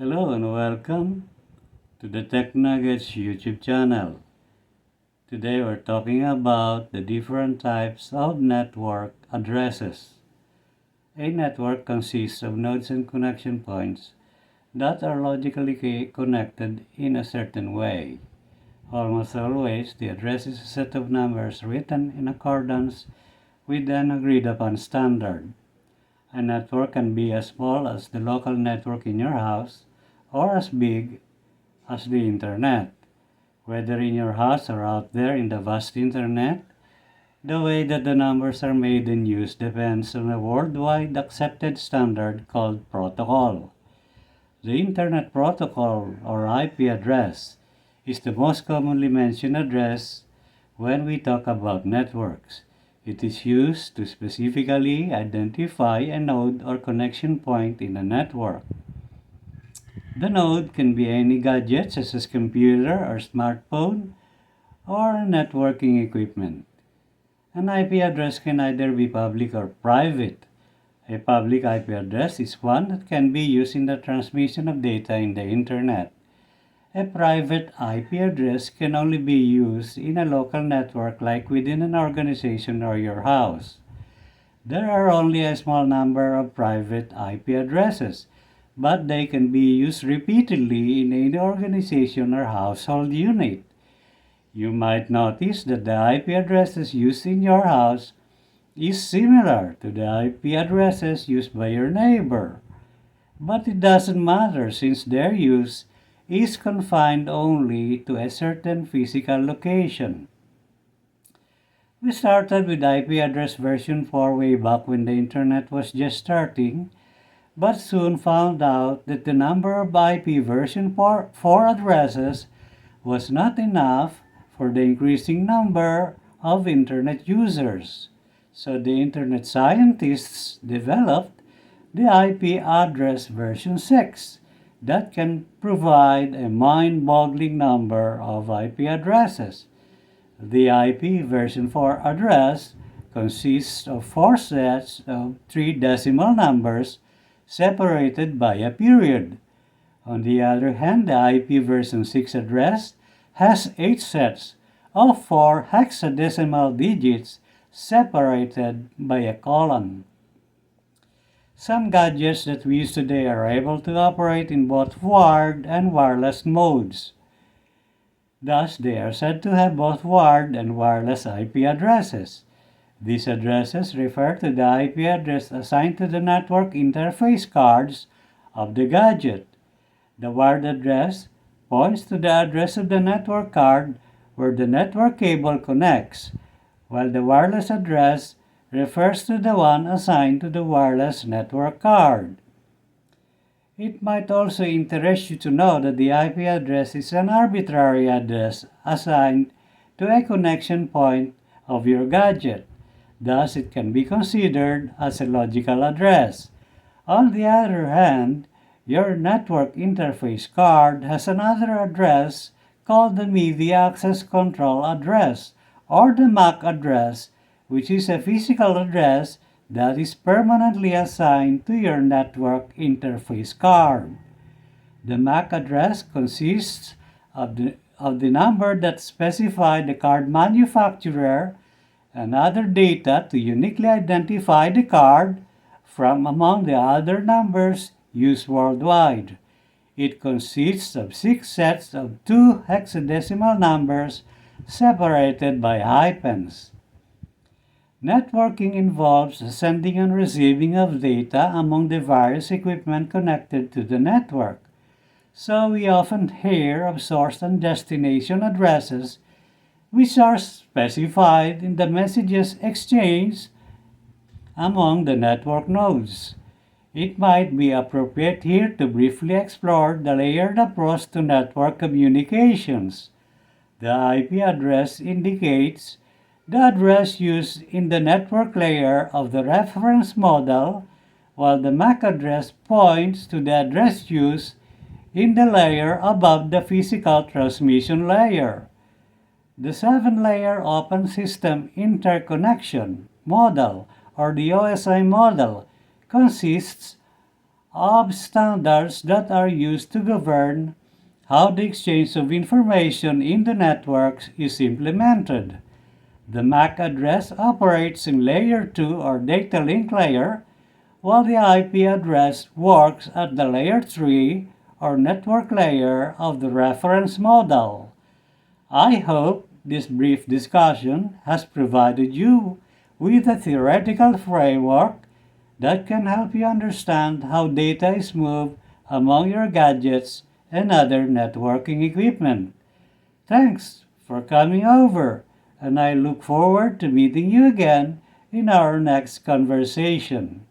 Hello and welcome to the Tech Nuggets YouTube channel. Today we're talking about the different types of network addresses. A network consists of nodes and connection points that are logically connected in a certain way. Almost always, the address is a set of numbers written in accordance with an agreed upon standard. A network can be as small as the local network in your house or as big as the internet. Whether in your house or out there in the vast internet, the way that the numbers are made and used depends on a worldwide accepted standard called protocol. The Internet Protocol, or IP address, is the most commonly mentioned address when we talk about networks. It is used to specifically identify a node or connection point in a network. The node can be any gadget such as computer or smartphone or networking equipment. An IP address can either be public or private. A public IP address is one that can be used in the transmission of data in the internet. A private IP address can only be used in a local network like within an organization or your house. There are only a small number of private IP addresses, but they can be used repeatedly in any organization or household unit. You might notice that the IP addresses used in your house is similar to the IP addresses used by your neighbor. But it doesn't matter since their use is confined only to a certain physical location. We started with IP address version 4 way back when the internet was just starting, but soon found out that the number of IP version 4 addresses was not enough for the increasing number of internet users. So the internet scientists developed the IP address version 6 that can provide a mind-boggling number of IP addresses. The IP version 4 address consists of 4 sets of 3 decimal numbers separated by a period. On the other hand, the IP version 6 address has 8 sets of 4 hexadecimal digits separated by a colon. Some gadgets that we use today are able to operate in both wired and wireless modes. Thus, they are said to have both wired and wireless IP addresses. These addresses refer to the IP address assigned to the network interface cards of the gadget. The wired address points to the address of the network card where the network cable connects, while the wireless address refers to the one assigned to the wireless network card. It might also interest you to know that the IP address is an arbitrary address assigned to a connection point of your gadget. Thus, it can be considered as a logical address. On the other hand, your network interface card has another address called the Media Access Control Address, or the MAC address, which is a physical address that is permanently assigned to your network interface card. The MAC address consists of the number that specify the card manufacturer and other data to uniquely identify the card from among the other numbers used worldwide. It consists of 6 sets of 2 hexadecimal numbers separated by hyphens. Networking involves the sending and receiving of data among the various equipment connected to the network. So we often hear of source and destination addresses which are specified in the messages exchanged among the network nodes. It might be appropriate here to briefly explore the layered approach to network communications. The IP address indicates the address used in the network layer of the reference model, while the MAC address points to the address used in the layer above the physical transmission layer. The 7-layer Open System Interconnection model, or the OSI model, consists of standards that are used to govern how the exchange of information in the networks is implemented. The MAC address operates in layer 2 or data link layer, while the IP address works at the layer 3 or network layer of the reference model. I hope this brief discussion has provided you with a theoretical framework that can help you understand how data is moved among your gadgets and other networking equipment. Thanks for coming over, and I look forward to meeting you again in our next conversation.